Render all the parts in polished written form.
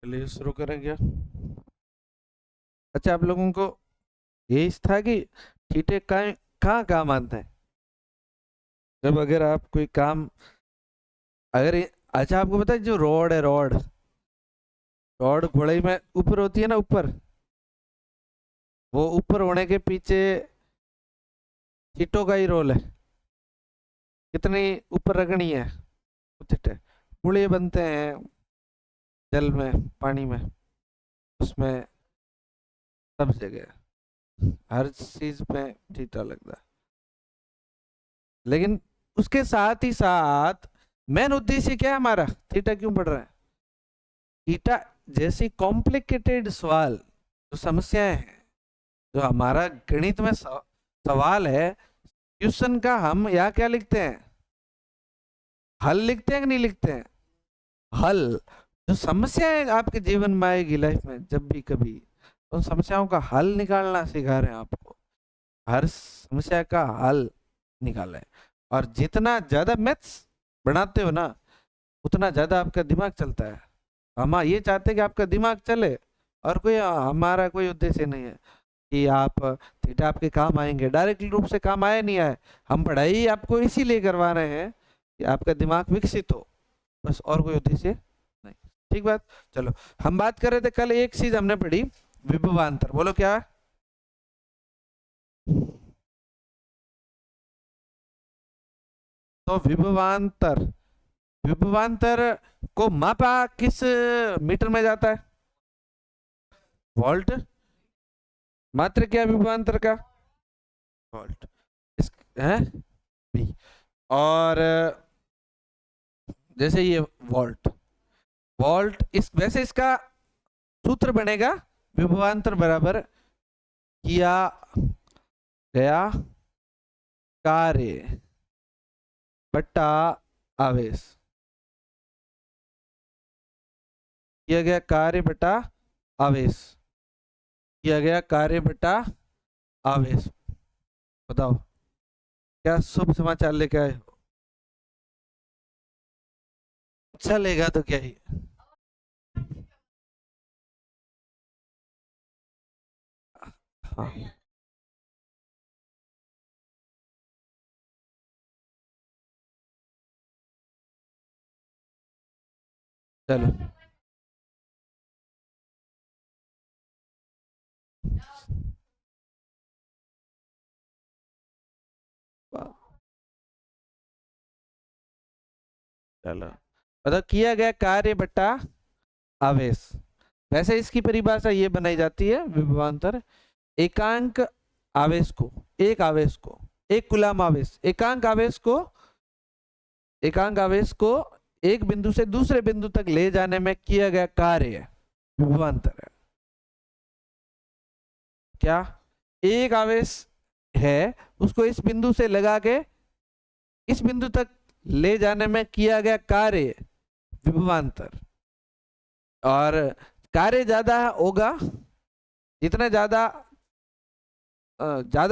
चलिए शुरू करें क्या। अच्छा, आप लोगों को यही था कि थीटे कहाँ कहाँ काम आते हैं जब अगर आप कोई काम अगर अच्छा, आपको पता है जो रॉड है, रॉड रॉड घोड़े में ऊपर होती है ना, ऊपर, वो ऊपर होने के पीछे थीटों का ही रोल है। कितनी ऊपर रखनी है थीटे। पुड़े बनते हैं जल में, पानी में, उसमें सब जगह हर चीज में थीटा लगता है। लेकिन उसके साथ ही साथ मेन उद्देश्य क्या है हमारा, थीटा क्यों पढ़ रहा है? थीटा जैसी कॉम्प्लिकेटेड सवाल, जो समस्याएं हैं, जो हमारा गणित में सवाल है, क्वेश्चन का हम यहाँ क्या लिखते हैं? हल लिखते हैं कि नहीं लिखते हैं? हल। जो समस्याएं आपके जीवन में आएगी लाइफ में जब भी कभी, उन समस्याओं का हल निकालना सिखा रहे हैं आपको। हर समस्या का हल निकाला है। और जितना ज्यादा मैथ्स बनाते हो ना, उतना ज्यादा आपका दिमाग चलता है। हम ये चाहते हैं कि आपका दिमाग चले, और कोई हमारा कोई उद्देश्य नहीं है कि आप थीटा आपके काम आएंगे। डायरेक्ट रूप से काम आए नहीं आए, हम पढ़ाई आपको इसीलिए करवा रहे हैं कि आपका दिमाग विकसित हो, बस, और कोई उद्देश्य नहीं। ठीक बात। चलो, हम बात कर रहे थे कल, एक चीज हमने पढ़ी, विभवांतर। बोलो क्या? तो विभवांतर, विभवांतर को मापा किस मीटर में जाता है? वोल्ट। मात्र क्या विभवांतर का? वोल्ट। इस है भी। और जैसे ये वोल्ट, वोल्ट इस वैसे इसका सूत्र बनेगा, विभवांतर बराबर किया गया कार्य बट्टा आवेश। किया गया कार्य बटा आवेश। किया गया कार्य बटा आवेश। बताओ क्या शुभ समाचार लेके आए हो? अच्छा लेगा तो क्या ही। हाँ, चलो। चलो, मतलब किया गया कार्य बट्टा आवेश। वैसे इसकी परिभाषा ये बनाई जाती है विभवांतर, एकांक आवेश को, एक आवेश को, एक कूलम आवेश, एकांक आवेश को एक बिंदु से दूसरे बिंदु तक ले जाने में किया गया कार्य विभवांतर है। क्या? एक आवेश है, उसको इस बिंदु से लगा के इस बिंदु तक ले जाने में किया गया कार्य विभवांतर। और कार्य ज्यादा होगा, जितना ज्यादा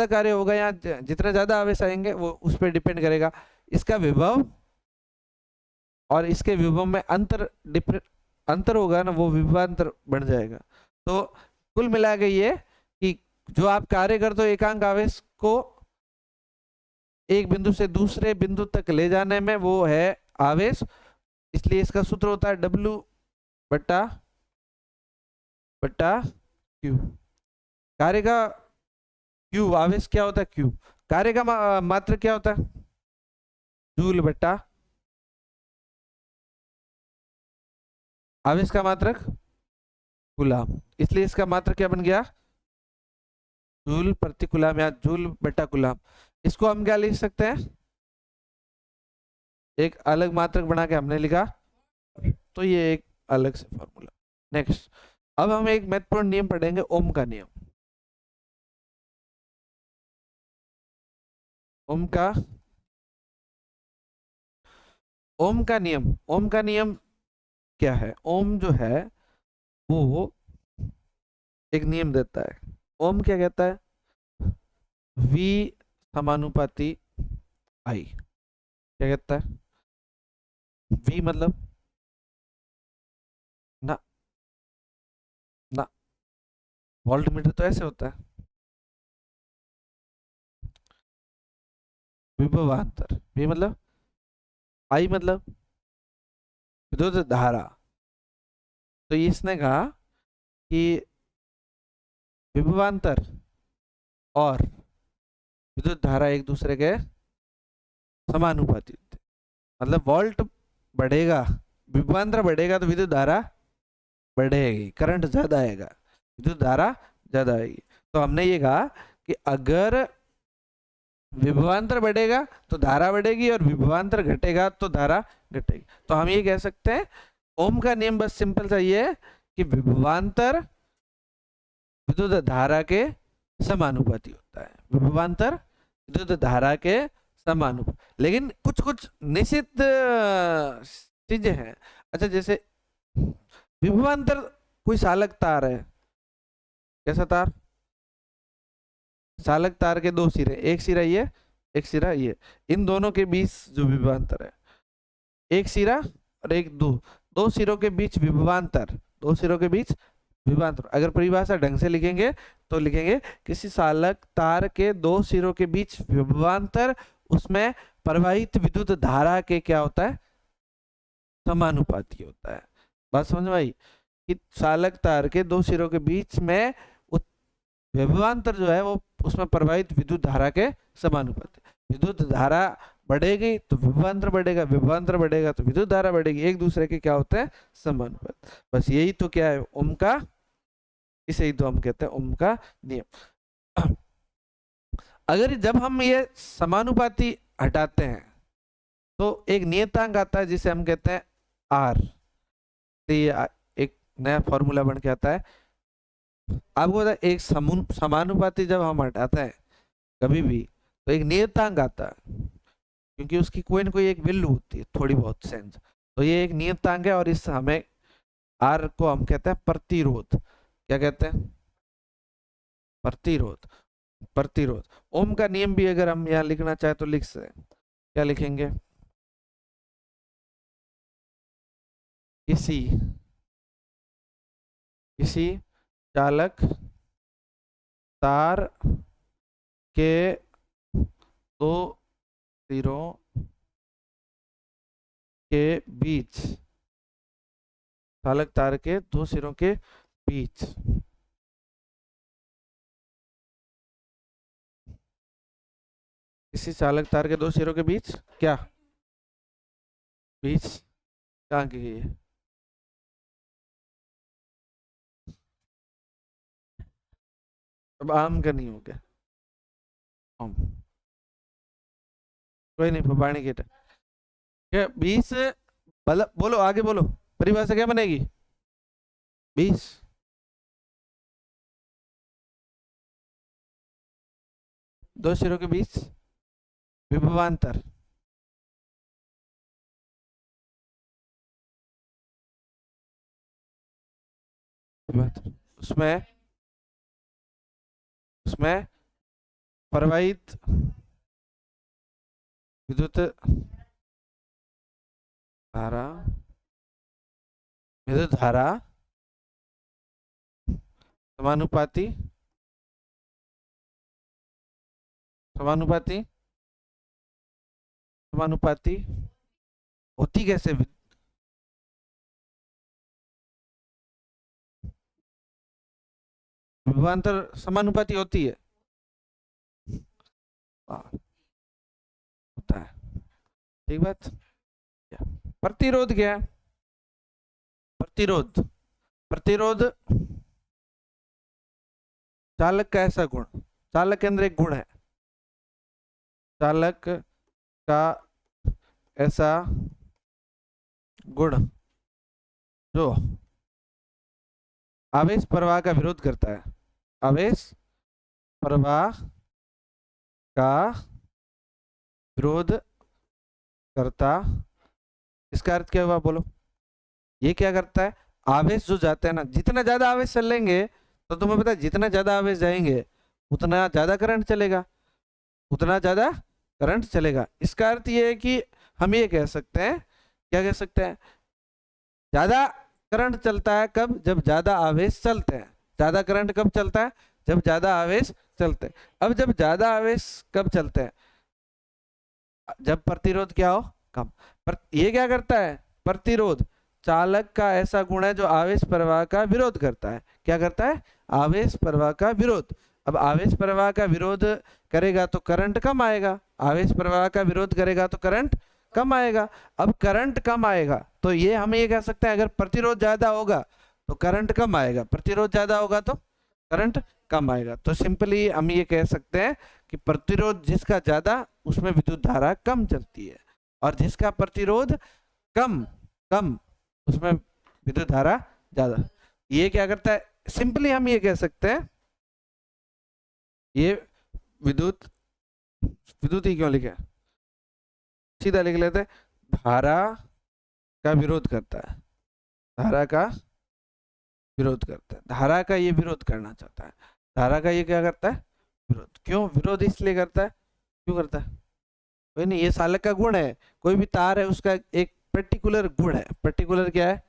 कार्य होगा या जितना ज्यादा आवेश आएंगे, वो उस पर डिपेंड करेगा इसका विभव, और इसके विभव में अंतर होगा ना, वो विभवांतर बन जाएगा। तो कुल मिला के ये कि जो आप कार्य करते हो एकांक आवेश को एक बिंदु से दूसरे बिंदु तक ले जाने में, वो है आवेश। इसलिए इसका सूत्र होता है W बट्टा बट्टा Q। कार्य का Q, आवेश क्या होता है Q, कार्य का मात्र क्या होता है? जूल बट्टा आवेश का मात्रक कूलम। इसलिए इसका मात्रक क्या बन गया? जूल प्रति कूलम या जूल बट्टा कूलम। इसको हम क्या लिख सकते हैं? एक अलग मात्रक बना के हमने लिखा, तो ये एक अलग से फॉर्मूला। नेक्स्ट, अब हम एक महत्वपूर्ण नियम पढ़ेंगे, ओम का नियम। ओम का ओम का नियम, ओम का नियम क्या है? ओम जो है वो एक नियम देता है। ओम क्या कहता है? V समानुपाती I। क्या कहता है? V मतलब ना, ना, वोल्ट मीटर तो ऐसे होता है, विभवांतर, V मतलब I मतलब विद्युत धारा। तो इसने कहा कि विभवांतर और विद्युत धारा एक दूसरे के समानुपाती होते हैं। मतलब वोल्ट बढ़ेगा, विभवांतर बढ़ेगा तो विद्युत धारा बढ़ेगी, करंट ज्यादा आएगा, विद्युत धारा ज्यादा आएगी। तो हमने ये कहा कि अगर विभवांतर बढ़ेगा तो धारा बढ़ेगी और विभवांतर घटेगा तो धारा घटेगी। तो हम ये कह सकते हैं ओम का नियम बस सिंपल सा ये है कि विभवांतर विद्युत धारा के समानुपाती होता है, विभवांतर विद्युत धारा के समानुपाती। लेकिन कुछ कुछ निश्चित चीजें हैं। अच्छा, जैसे विभवांतर कोई चालक तार है, कैसा तार, चालक तार के दो सिरे, एक सिरा ये एक सिरा ये, इन दोनों के बीच जो विभवांतर है, एक सिरा और एक दो सिरों के बीच विभवांतर, दो सिरों के बीच विभवांतर। अगर परिभाषा ढंग से लिखेंगे तो लिखेंगे किसी चालक तार के दो सिरों के बीच विभवांतर उसमें प्रवाहित विद्युत धारा के क्या होता है, समानुपाती होता है। बात समझ में आई कि चालक तार के दो सिरों के बीच में विभवांतर जो है वो उसमें प्रवाहित विद्युत धारा के समानुपाती। विद्युत धारा बढ़ेगी तो विभवांतर बढ़ेगा, विभवांतर बढ़ेगा तो विद्युत धारा बढ़ेगी, एक दूसरे के क्या होते हैं, समानुपाती। बस यही तो क्या है ओम का, इसे ही तो हम कहते हैं ओम का नियम। अगर जब हम ये समानुपाती हटाते हैं तो एक नियतांक आता है जिसे हम कहते हैं आर। तो ये एक नया फॉर्मूला बन के आता है। आपको पता है एक समानुपाती जब हम हटाते हैं कभी भी तो एक नियतांक आता है, क्योंकि उसकी कोई ना कोई एक वैल्यू होती है थोड़ी बहुत सेंस। तो ये एक नियतांक है और इस हमें आर को हम कहते हैं प्रतिरोध। क्या कहते हैं, प्रतिरोध। प्रतिरोध। ओम का नियम भी अगर हम यहाँ लिखना चाहे तो लिख सकते, क्या लिखेंगे, किसी चालक तार के दो सिरों के बीच, चालक तार के दो सिरों के बीच किसी चालक तार के दो सिरों के बीच क्या, बीच कहाँ की है, अब आम का नहीं हो गया, कोई नहीं फबाणी के क्या 20, मतलब बोलो आगे बोलो, परिभाषा क्या बनेगी 20, दो सिरों के बीच विभवांतर, उसमें उसमें प्रवाहित विद्युत धारा, विद्युत धारा समानुपाती, समानुपाती समानुपाती होती कैसे, विभवांतर समानुपाती होती है, होता है, ठीक बात। प्रतिरोध क्या है, प्रतिरोध, प्रतिरोध चालक का ऐसा गुण, चालक के अंदर एक गुण है, चालक का ऐसा गुण जो आवेश प्रवाह का विरोध करता है, आवेश प्रवाह का विरोध करता। इसका अर्थ क्या हुआ बोलो, ये क्या करता है, आवेश जो जाते हैं ना, जितना ज्यादा आवेश चलेंगे तो तुम्हें पता है जितना ज्यादा आवेश जाएंगे उतना ज्यादा करंट चलेगा, उतना ज्यादा करंट चलेगा। इसका अर्थ ये है कि हम ये कह सकते हैं, क्या कह सकते हैं, ज्यादा करंट चलता है कब? जब ज्यादा आवेश चलते हैं। ज्यादा करंट कब चलता है? जब ज्यादा आवेश चलते हैं। अब जब ज्यादा आवेश कब चलते हैं? जब प्रतिरोध क्या हो? कम। पर ये क्या करता है? प्रतिरोध चालक का ऐसा गुण है जो आवेश प्रवाह का विरोध करता है। क्या करता है? आवेश प्रवाह का विरोध। अब आवेश प्रवाह का विरोध करेगा तो करंट कम आएगा, आवेश प्रवाह का विरोध करेगा तो करंट कम आएगा। अब करंट कम आएगा तो ये हम ये कह सकते हैं, अगर प्रतिरोध ज्यादा होगा तो करंट कम आएगा, प्रतिरोध ज्यादा होगा तो करंट कम आएगा। तो सिंपली हम ये कह सकते हैं कि प्रतिरोध जिसका ज्यादा उसमें विद्युत धारा कम चलती है, और जिसका प्रतिरोध कम कम उसमें विद्युत धारा ज्यादा। ये क्या करता है? सिंपली हम ये कह सकते हैं, ये विद्युत ही क्यों लिखे, सीधा लिख लेते हैं, धारा का विरोध करता है, धारा का विरोध करता है, धारा का ये विरोध करना चाहता है, धारा का ये क्या करता है? विरोध। क्यों विरोध? इसलिए करता है, क्यों करता है? कोई नहीं, ये चालक का गुण है, कोई भी तार है उसका एक पर्टिकुलर गुण है। पर्टिकुलर क्या है?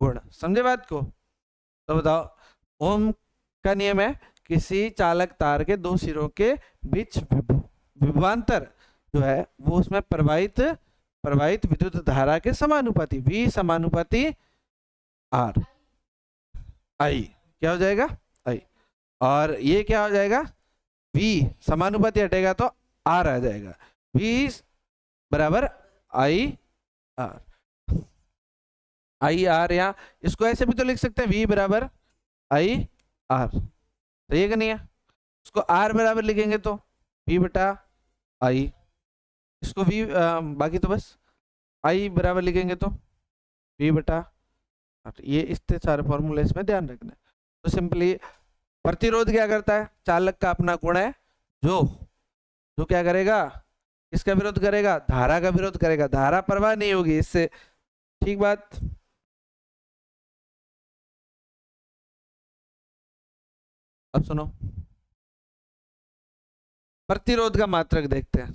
गुण। समझे बात को? तो बताओ, ओम का नियम है, किसी चालक तार के दो सिरों के बीच विभवांतर जो है वो उसमें प्रवाहित विद्युत धारा के समानुपाती, V समानुपाती R, I क्या हो जाएगा? I। और ये क्या हो जाएगा? V समानुपाती हटेगा तो R आ जाएगा, V बराबर I R। आई आर, या इसको ऐसे भी तो लिख सकते हैं, V बराबर आई आर। सही है कि नहीं है? इसको R बराबर लिखेंगे तो V बटा आई, इसको V बाकी तो बस I बराबर लिखेंगे तो V बटा। ये इतने सारे फॉर्मूले इसमें ध्यान रखना है। तो सिंपली प्रतिरोध क्या करता है? चालक का अपना गुण है जो क्या करेगा? किसका विरोध करेगा? धारा का विरोध करेगा, धारा प्रवाह नहीं होगी इससे। ठीक बात? अब सुनो, प्रतिरोध का मात्रक देखते हैं।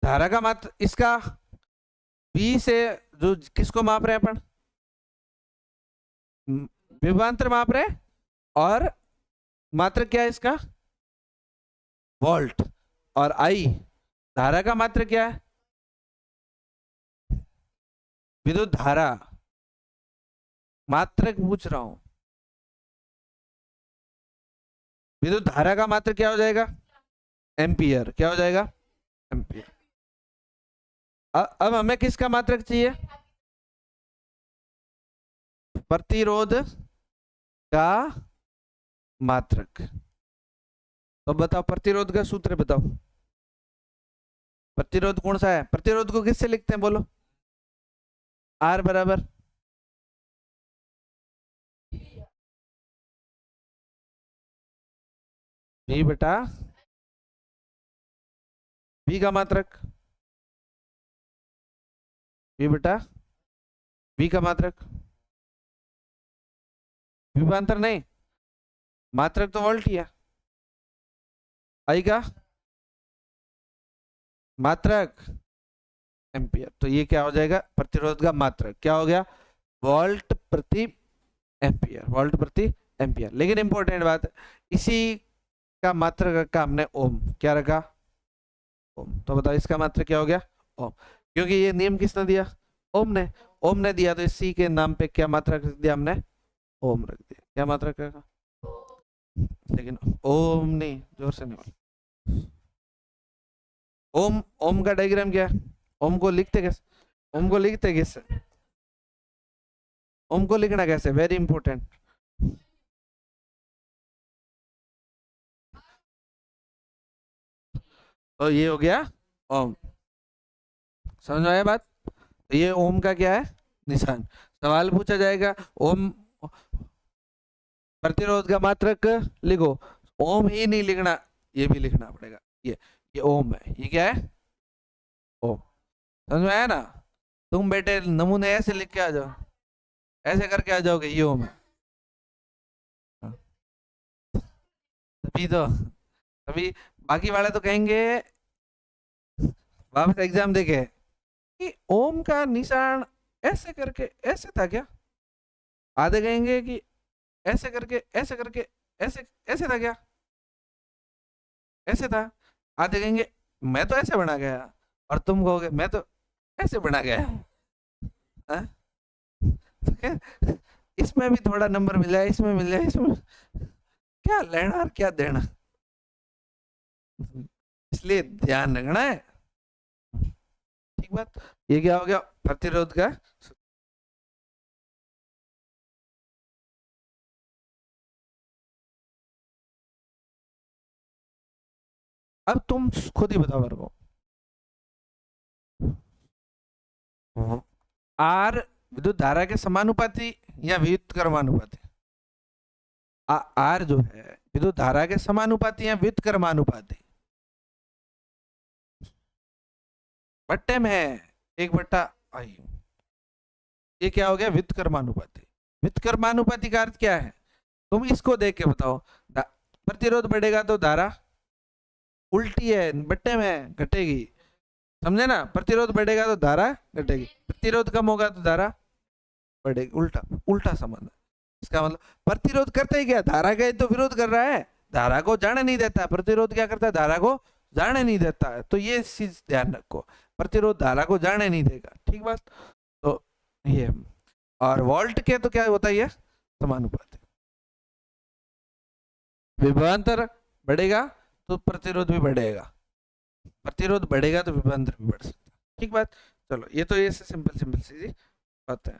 धारा का मात्रक इसका V से जो किसको माप रहे हैं अपन? विभवांतर माप रहे हैं, और मात्रक क्या है इसका? वोल्ट। और I धारा का मात्रक क्या है? विद्युत धारा। मात्रक पूछ रहा हूं, विद्युत धारा का मात्रक क्या हो जाएगा? एम्पियर। क्या हो जाएगा? एम्पियर। अब हमें किसका मात्रक चाहिए? प्रतिरोध का मात्रक। तो बताओ, प्रतिरोध का सूत्र बताओ, प्रतिरोध कौन सा है? प्रतिरोध को किससे लिखते हैं बोलो? R बराबर V बटा V का मात्रक, V बटा V का मात्रक, विभवांतर नहीं, मात्रक तो वोल्ट ही है। I का मात्रक एम्पियर। तो ये क्या हो जाएगा? प्रतिरोध का मात्रक क्या हो गया? वोल्ट प्रति एम्पियर, वोल्ट प्रति एम्पियर। लेकिन इंपॉर्टेंट बात, इसी का मात्रक रखा हमने ओम। क्या रखा? ओम। तो बताओ इसका मात्रक क्या हो गया? ओम। क्योंकि ये नियम किसने दिया? ओम ने। ओम ने दिया, तो इसी के नाम पे क्या मात्रक रख दिया हमने? ओम रख दिया। क्या मात्रक रखा? लेकिन ओम नहीं, जोर से नहीं। ओम, ओम का डायग्राम क्या है? ओम को लिखते कैसे? ओम को लिखते कैसे? ओम को लिखना कैसे? Very important. तो ये हो गया ओम। समझ में आया बात? तो ये ओम का क्या है? निशान। सवाल पूछा जाएगा, ओम प्रतिरोध का मात्रक लिखो। ओम ही नहीं लिखना, ये भी लिखना पड़ेगा। ये ओम है। ये क्या है? ओम। समझ में आया ना? तुम बेटे नमूने ऐसे लिख के आ जाओ, ऐसे करके आ जाओगे, ये ओम है। तभी तो, तभी बाकी वाले तो कहेंगे वापस एग्जाम देके कि ओम का निशान ऐसे करके, ऐसे था क्या? आधे कहेंगे कि ऐसे करके ऐसे करके ऐसे ऐसे था क्या, ऐसे था। आधे कहेंगे मैं तो ऐसे बना गया, और तुम कहोगे मैं तो ऐसे बना गया। हाँ? तो इसमें भी थोड़ा नंबर मिला है, इसमें मिल जाए, इसमें क्या लेना और क्या देना, इसलिए ध्यान रखना है। ठीक बात। ये क्या हो गया प्रतिरोध का। अब तुम खुद ही बताओ मेरे को, आर विद्युत धारा के समानुपाती या व्युत्क्रमानुपाती। आर जो है विद्युत धारा के समानुपाती या व्युत्क्रमानुपाती। बट्टे में है 1/I। ये क्या हो गया व्युत्क्रमानुपाती। व्युत्क्रमानुपाती का अर्थ क्या है, तुम इसको देख के बताओ। प्रतिरोध बढ़ेगा तो धारा उल्टी है, बट्टे में है, घटेगी। समझे ना, प्रतिरोध बढ़ेगा तो धारा घटेगी, प्रतिरोध कम होगा तो धारा बढ़ेगी, उल्टा उल्टा संबंध है। इसका मतलब प्रतिरोध करता ही क्या, धारा का ही तो विरोध कर रहा है, धारा को जाने नहीं देता। प्रतिरोध क्या करता है, धारा को जाने नहीं देता है। तो ये चीज ध्यान रखो, प्रतिरोध धारा को जाने नहीं देगा। ठीक बात। तो ये, और वोल्ट के तो क्या होता है, ये समानुपाती। विभवांतर बढ़ेगा तो प्रतिरोध भी बढ़ेगा, प्रतिरोध बढ़ेगा तो विभवांतर भी बढ़ सकता है। ठीक बात। चलो ये तो ये सिंपल सिंपल सी बात है।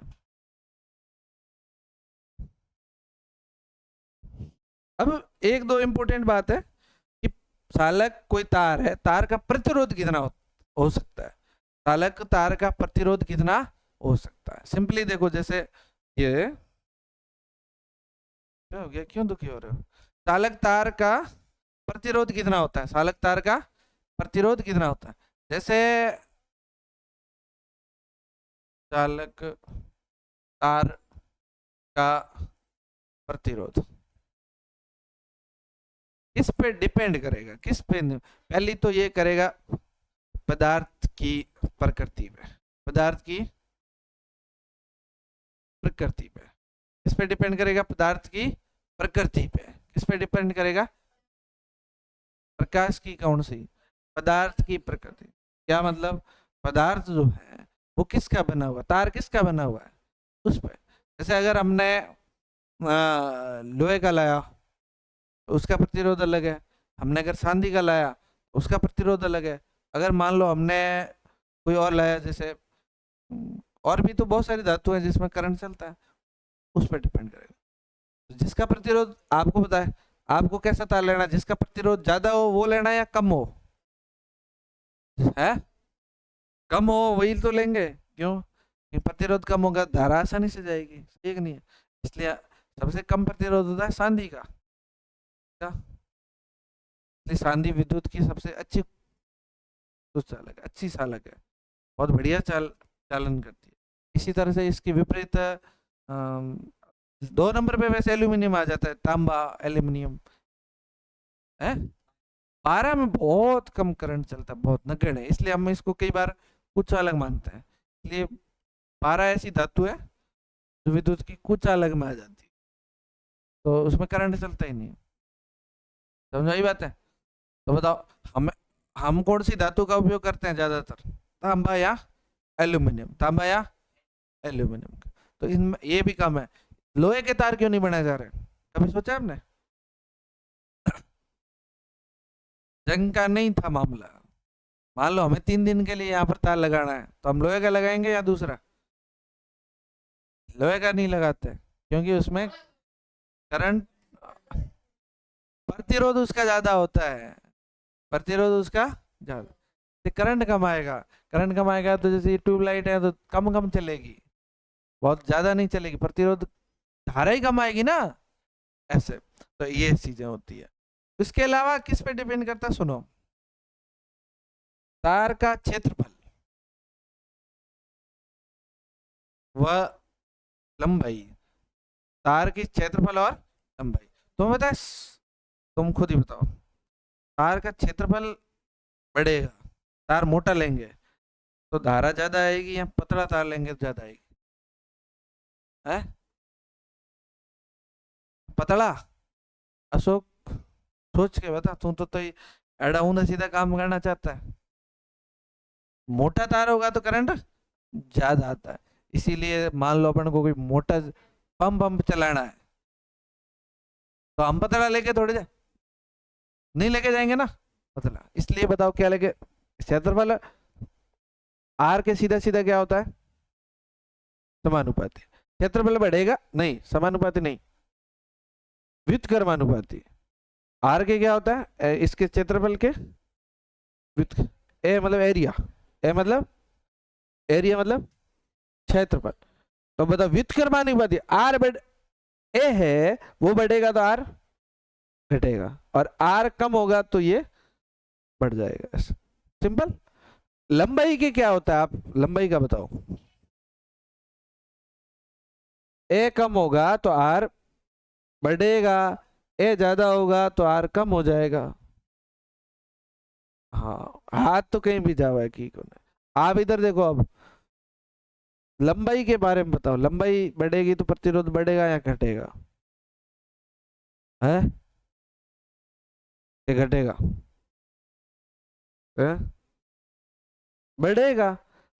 अब एक दो इंपॉर्टेंट बात है कि चालक कोई तार है, तार का प्रतिरोध कितना हो सकता है, चालक तार का प्रतिरोध कितना हो सकता है। सिंपली देखो, जैसे ये क्या हो गया, क्यों दुखी हो रहे हो। चालक तार का प्रतिरोध कितना होता है, चालक तार का प्रतिरोध कितना होता है। जैसे चालक तार का प्रतिरोध किस पे डिपेंड करेगा, किस पे, पहली तो ये करेगा पदार्थ की प्रकृति पे, पदार्थ की प्रकृति पे। किस पे डिपेंड करेगा, पदार्थ की प्रकृति पे। किस पे डिपेंड करेगा, प्रकाश की कौन सी, पदार्थ की प्रकृति। क्या मतलब, पदार्थ जो है वो किसका बना हुआ, तार किसका बना हुआ है, उस पर। जैसे अगर हमने लोहे का लाया तो उसका प्रतिरोध अलग है, हमने अगर चांदी का लाया उसका प्रतिरोध अलग है। अगर मान लो हमने कोई और लाया, जैसे और भी तो बहुत सारी धातु हैं जिसमें करंट चलता है, उस पर डिपेंड करेगा। तो जिसका प्रतिरोध आपको पता है, आपको कैसा तार लेना, जिसका प्रतिरोध ज्यादा हो वो लेना या कम हो, है कम हो वही तो लेंगे। क्यों, कि प्रतिरोध कम होगा धारा आसानी से जाएगी, ठीक नहीं है। इसलिए सबसे कम प्रतिरोध होता है चांदी का। इसलिए चांदी विद्युत की सबसे अच्छी चालक, अच्छी चालक है, बहुत बढ़िया चालन करती है। इसी तरह से इसके विपरीत 2 नंबर पे वैसे एल्यूमिनियम आ जाता है, तांबा एल्यूमिनियम है। 12 में बहुत कम करंट चलता है, बहुत नगण्य है, इसलिए हम इसको कई बार कुछ अलग मानते हैं। इसलिए 12 ऐसी धातु है जो विद्युत की कुछ अलग में आ जाती है, तो उसमें करंट चलता ही नहीं है। समझ आई बात है। तो बताओ, हम कौन सी धातु का उपयोग करते हैं ज्यादातर, तांबा या एल्यूमिनियम, तांबा या एल्यूमिनियम। तो इनमें ये भी कम है। लोहे के तार क्यों नहीं बनाए जा रहे, कभी सोचा आपने। जंग का नहीं था मामला। मान लो हमें 3 दिन के लिए यहाँ पर तार लगाना है, तो हम लोहे का लगाएंगे या दूसरा, लोहे का नहीं लगाते, क्योंकि उसमें करंट, प्रतिरोध उसका ज्यादा होता है, प्रतिरोध उसका ज्यादा, करंट कम आएगा। करंट कम आएगा तो जैसे ट्यूबलाइट है तो कम कम चलेगी, बहुत ज्यादा नहीं चलेगी, प्रतिरोध धारा ही कम आएगी ना, ऐसे। तो ये चीजें होती है। इसके अलावा किस पे डिपेंड करता है, सुनो, तार का क्षेत्रफल व लंबाई, तार की क्षेत्रफल और लंबाई। तुम बताए, तुम खुद ही बताओ, तार का क्षेत्रफल बढ़ेगा, तार मोटा लेंगे तो धारा ज्यादा आएगी, या पतला तार लेंगे तो ज्यादा आएगी, है पतला। अशोक सोच के बता, तू तो एड़ा ऊंधा सीधा काम करना चाहता है। मोटा तार होगा तो करंट ज्यादा आता है। इसीलिए मान लो अपन को कोई मोटा पंप पंप चलाना है, तो हम पतला लेके थोड़े जा नहीं लेके जाएंगे ना, पतला। इसलिए बताओ क्या लेके, क्षेत्रफल आर के सीधा सीधा क्या होता है, समानुपाती। क्षेत्रफल बढ़ेगा नहीं, समानुपाती नहीं, व्युत्क्रमानुपाती। आर के क्या होता है, इसके क्षेत्रफल के व्युत, ए मतलब एरिया, ए मतलब एरिया मतलब क्षेत्रफल। तो बताओ व्युत्क्रमानुपाती, आर बढ़ ए है वो बढ़ेगा तो आर घटेगा, और आर कम होगा तो ये बढ़ जाएगा। सिंपल। लंबाई के क्या होता है, आप लंबाई का बताओ। ए कम होगा तो आर बढ़ेगा, ए ज्यादा होगा तो आर कम हो जाएगा। हाँ, हाथ तो कहीं भी जावा है की को। आप इधर देखो अब, लंबाई के बारे में बताओ, लंबाई बढ़ेगी तो प्रतिरोध बढ़ेगा या घटेगा, है ये घटेगा, है बढ़ेगा।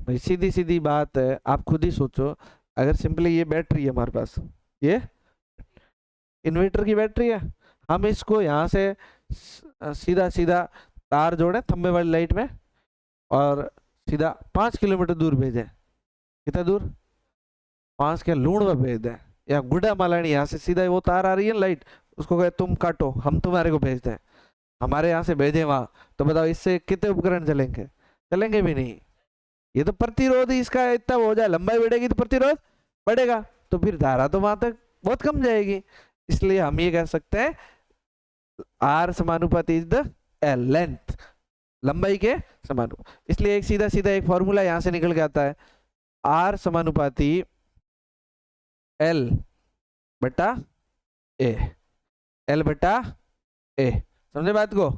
भाई सीधी सीधी बात है, आप खुद ही सोचो। अगर सिंपली ये बैटरी है हमारे पास, ये इन्वर्टर की बैटरी है, हम इसको यहाँ से सीधा सीधा तार जोड़े खंबे वाली लाइट में, और सीधा 5 किलोमीटर दूर भेजें। कितना दूर, 5 के लूण में भेज दें, या गुड्डा मालानी यहाँ से सीधा वो तार आ रही है लाइट, उसको कहे तुम काटो, हम तुम्हारे को भेज दें, हमारे यहाँ से भेजे वहां। तो बताओ इससे कितने उपकरण चलेंगे, चलेंगे भी नहीं। ये तो प्रतिरोध ही इसका इतना हो जाए, लंबाई बढ़ेगी तो प्रतिरोध बढ़ेगा, तो फिर धारा तो वहां तक बहुत कम जाएगी। इसलिए हम ये कह सकते हैं आर समानुपाती इज द एल, लेंथ लंबाई के समानुपाती। इसलिए एक सीधा सीधा एक फॉर्मूला यहां से निकल के आता है, आर समानुपाती एल बटा ए, एल बटा ए। समझे बात को,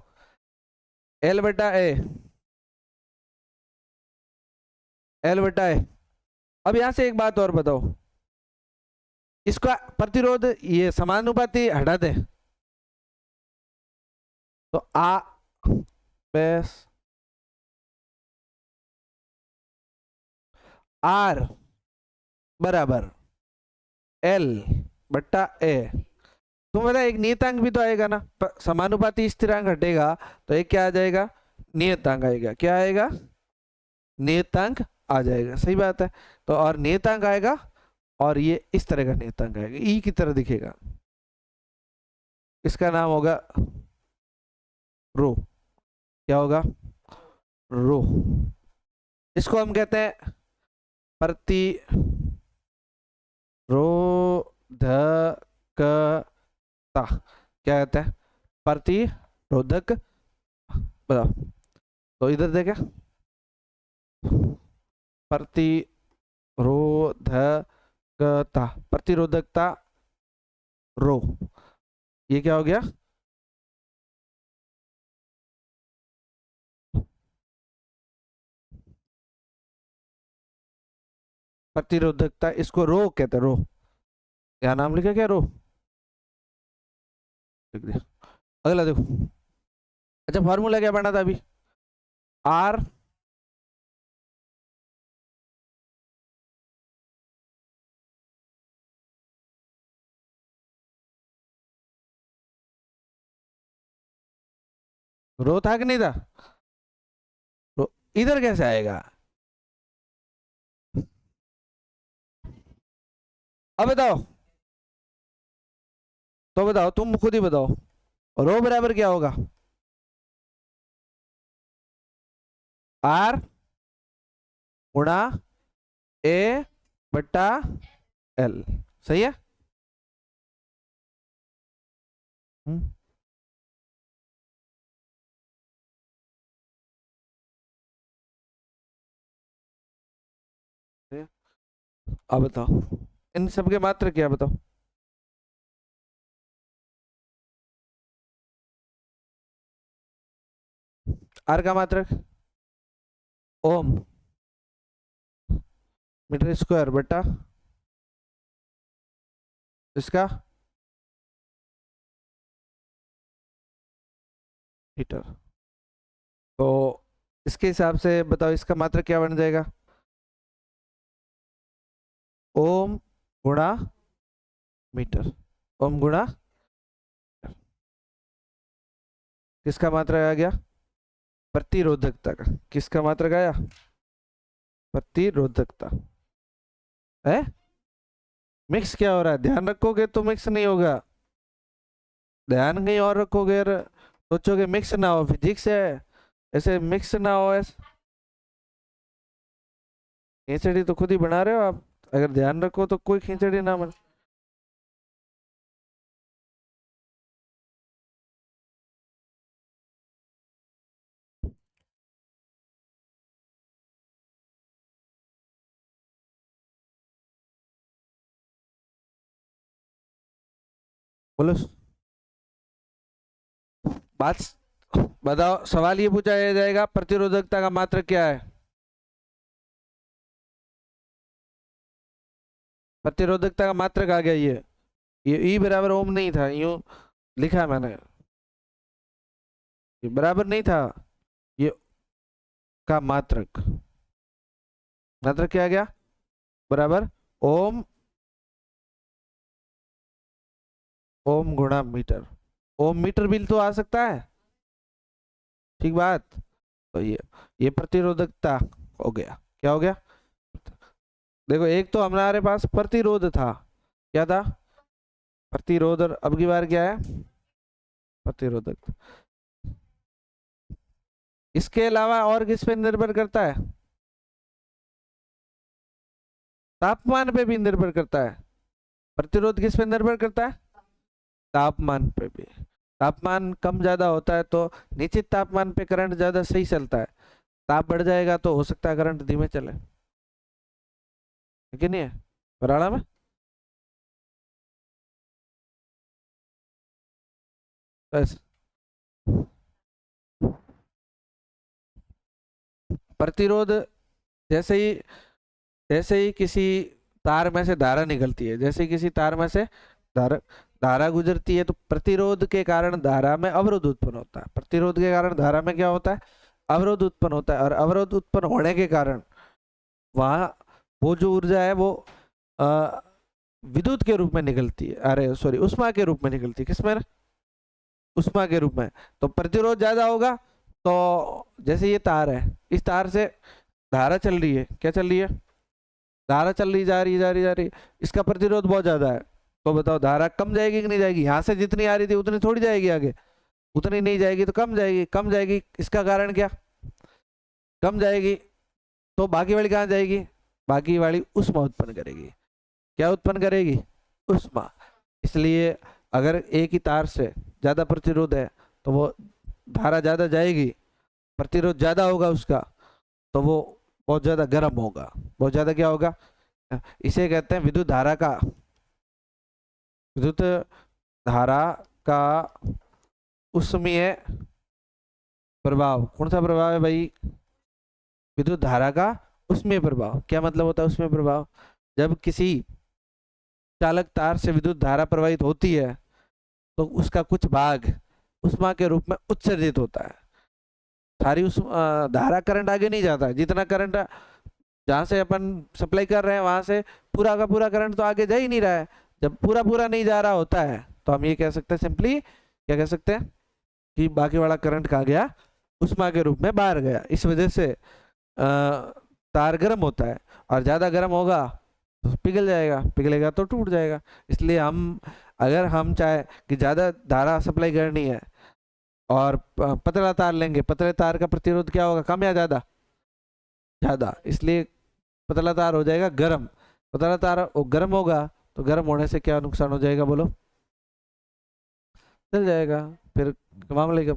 एल बटा ए, एल बटा ए। अब यहां से एक बात और बताओ, इसका प्रतिरोध ये समानुपाती हटा दे तो आ बेस आर बराबर एल बट्टा ए। तो मतलब एक नियतांक भी तो आएगा ना, समानुपाती स्थिरांक हटेगा तो एक क्या आ जाएगा, नियतांक आएगा। क्या आएगा, नियतांक आ जाएगा, सही बात है। तो और नियतांक आएगा, और ये इस तरह का नियतांक आएगा, ई की तरह दिखेगा, इसका नाम होगा रो। क्या होगा, रो। इसको हम कहते हैं प्रतिरोधकता। क्या कहते हैं, प्रतिरोधक। बताओ, तो इधर देखे, प्रतिरोधकता, प्रतिरोधकता रो, ये क्या हो गया, प्रतिरोधकता, इसको रो कहते हैं, रो। क्या नाम लिखा, क्या रो, लिख दिया। अगला देखो, अच्छा फॉर्मूला क्या बना था अभी, आर रो था कि नहीं था, रो इधर कैसे आएगा। अब बताओ, तो बताओ तुम खुद ही बताओ, रो बराबर क्या होगा, आर गुणा ए बट्टा एल, सही है। हम्म, सही है? अब बताओ इन सब के मात्र क्या बताओ, आर का मात्रक ओम मीटर स्क्वायर बटा इसका मीटर। तो इसके हिसाब से बताओ इसका मात्रक क्या बन जाएगा? ओम गुणा मीटर। ओम गुणा किसका मात्रक आ गया? प्रतिरोधकता का। किसका मात्रक आया? प्रतिरोधकता है। मिक्स क्या हो रहा है? ध्यान रखोगे तो मिक्स नहीं होगा, ध्यान कहीं और रखोगे और सोचोगे मिक्स ना हो, फिजिक्स है ऐसे मिक्स ना हो ऐसे। खींचड़ी तो खुद ही बना रहे हो आप, अगर ध्यान रखो तो कोई खींचड़ी ना बने। बोलो बात, बताओ। सवाल ये पूछा जाएगा प्रतिरोधकता का मात्रक क्या है? प्रतिरोधकता का मात्रक आ गया ये ई बराबर ओम नहीं था, यूं लिखा है मैंने, ये बराबर नहीं था, ये का मात्रक। मात्रक क्या आ गया? बराबर ओम, ओम गुणा मीटर। ओम मीटर बिल तो आ सकता है, ठीक बात। तो ये प्रतिरोधकता हो गया। क्या हो गया? देखो एक तो हमारे पास प्रतिरोध था, क्या था? प्रतिरोध। और अब की बार क्या है? प्रतिरोधक। इसके अलावा और किस पे निर्भर करता है? तापमान पे भी निर्भर करता है। प्रतिरोध किस पे निर्भर करता है? तापमान पे भी। तापमान कम ज्यादा होता है तो निश्चित तापमान पे करंट ज्यादा सही चलता है, ताप बढ़ जाएगा तो हो सकता है करंट धीमे चले, है कि नहीं है? बराबर में। बस प्रतिरोध, जैसे ही जैसे ही किसी तार में से धारा निकलती है, जैसे ही किसी तार में से धारा धारा गुजरती है तो प्रतिरोध के कारण धारा में अवरोध उत्पन्न होता है। प्रतिरोध के कारण धारा में क्या होता है? अवरोध उत्पन्न होता है। और अवरोध उत्पन्न होने के कारण वहां वो जो ऊर्जा है वो अ, विद्युत के रूप में निकलती है, अरे सॉरी उष्मा के रूप में निकलती है। किसमें? उष्मा के रूप में। तो प्रतिरोध ज्यादा होगा तो जैसे ये तार है, इस तार से धारा चल रही है, क्या चल रही है? धारा चल रही, जा रही जा रही जा रही, इसका प्रतिरोध बहुत ज्यादा है। तो बताओ धारा कम जाएगी कि नहीं जाएगी? यहाँ से जितनी आ रही थी उतनी थोड़ी जाएगी आगे, उतनी नहीं जाएगी तो कम जाएगी। कम जाएगी, इसका कारण क्या? कम जाएगी तो बाकी वाली कहाँ जाएगी? बाकी वाली उष्मा उत्पन्न करेगी। क्या उत्पन्न करेगी? उष्मा। इसलिए अगर एक ही तार से ज्यादा प्रतिरोध है तो वो धारा ज्यादा जाएगी, प्रतिरोध ज्यादा होगा उसका, तो वो बहुत ज्यादा गर्म होगा। बहुत ज्यादा क्या होगा? इसे कहते हैं विद्युत धारा का, विद्युत धारा का उष्मीय प्रभाव। कौन सा प्रभाव है भाई? विद्युत धारा का उष्मीय प्रभाव। क्या मतलब होता है उष्मीय प्रभाव? जब किसी चालक तार से विद्युत धारा प्रवाहित होती है तो उसका कुछ भाग उष्मा के रूप में उत्सर्जित होता है। सारी उस धारा करंट आगे नहीं जाता, जितना करंट जहाँ से अपन सप्लाई कर रहे हैं वहां से पूरा का पूरा करंट तो आगे जा ही नहीं रहा है। जब पूरा पूरा नहीं जा रहा होता है तो हम ये कह सकते हैं सिंपली, क्या कह सकते हैं कि बाकी वाला करंट कहाँ गया? उष्मा के रूप में बाहर गया। इस वजह से तार गर्म होता है, और ज्यादा गर्म होगा तो पिघल जाएगा, पिघलेगा तो टूट जाएगा। इसलिए हम, अगर हम चाहे कि ज्यादा धारा सप्लाई करनी है और पतला तार लेंगे, पतले तार का प्रतिरोध क्या होगा? कम या ज्यादा? ज्यादा। इसलिए पतला तार हो जाएगा गर्म। पतला तार वो गर्म होगा तो गर्म होने से क्या नुकसान हो जाएगा बोलो? चल जाएगा फिर मामले का।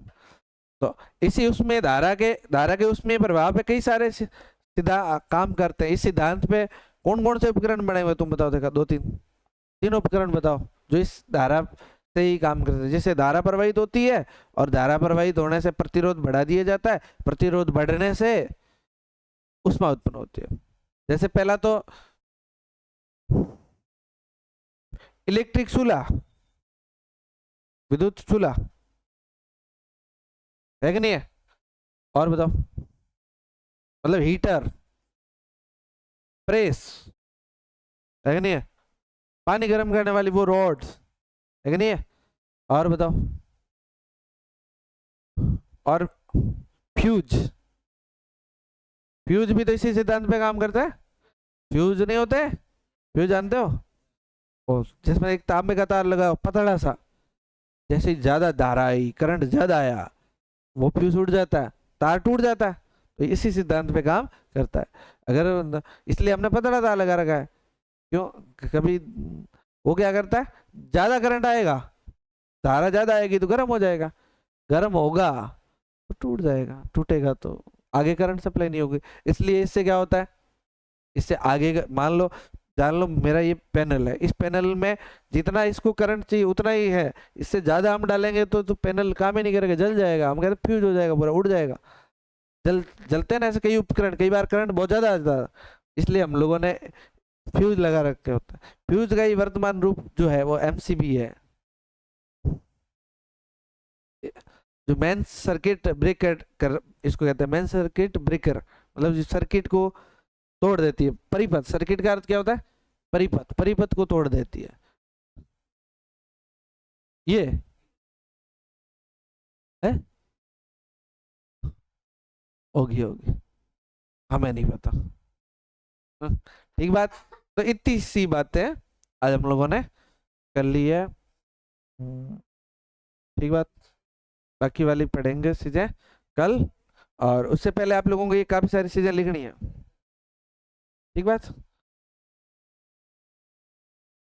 तो इसी उसमें धारा के उसमें प्रभाव पे कई सारे सीधा काम करते हैं। इस सिद्धांत पे कौन कौन से उपकरण बने हुए तुम बताओ, देखा दो तीन, तीन उपकरण बताओ जो इस धारा से ही काम करते हैं। जैसे धारा प्रवाहित होती है और धारा प्रवाहित होने से प्रतिरोध बढ़ा दिया जाता है, प्रतिरोध बढ़ने से उष्मा उत्पन्न होती है। जैसे पहला तो इलेक्ट्रिक चूल्हा, विद्युत चूल्हा, है कि नहीं है? और बताओ, मतलब हीटर, प्रेस, है कि नहीं है? पानी गर्म करने वाली वो रॉड्स, है कि नहीं है? और बताओ, और फ्यूज, फ्यूज भी तो इसी सिद्धांत पे काम करता है। फ्यूज नहीं होते? फ्यूज जानते हो? वो जिसमें एक तांबे का तार लगा पतला सा, जैसे ही ज्यादा धारा आई, करंट ज्यादा आया, वो फ्यूज उड़ जाता है, तार टूट जाता है। तो इसी सिद्धांत पे काम करता है। अगर इसलिए हमने पतला तार लगा रखा है, क्यों? कभी वो क्या करता है, ज्यादा करंट आएगा, धारा ज्यादा आएगी तो गर्म हो जाएगा, गर्म होगा तो टूट जाएगा, टूटेगा तो आगे करंट सप्लाई नहीं होगी। इसलिए इससे क्या होता है, इससे आगे मान लो, जान लो मेरा ये पैनल है, इस पैनल में जितना इसको करंट चाहिए उतना ही है, इससे ज्यादा हम डालेंगे तो पैनल काम ही नहीं करेगा, जल जाएगा, हम कहते हैं फ्यूज हो जाएगा, पूरा उड़ जाएगा। जलते हैं ना ऐसे कई उपकरण, कई बार करंट बहुत ज्यादा आता है, इसलिए हम लोगों ने फ्यूज लगा रखे होता है। फ्यूज का ही वर्तमान रूप जो है वो एमसीबी है, जो मेन सर्किट ब्रेकर कर, इसको कहते हैं मेन सर्किट ब्रेकर, मतलब जो सर्किट को तोड़ देती है। परिपथ, सर्किट का अर्थ क्या होता है? परिपथ, परिपथ को तोड़ देती ये है। होगी होगी, हमें नहीं पता। हाँ, ठीक बात। तो इतनी सी बातें आज हम लोगों ने कर ली है। ठीक बात। बाकी वाली पढ़ेंगे चीजें कल, और उससे पहले आप लोगों को ये काफी सारी चीजें लिखनी है। ठीक बात।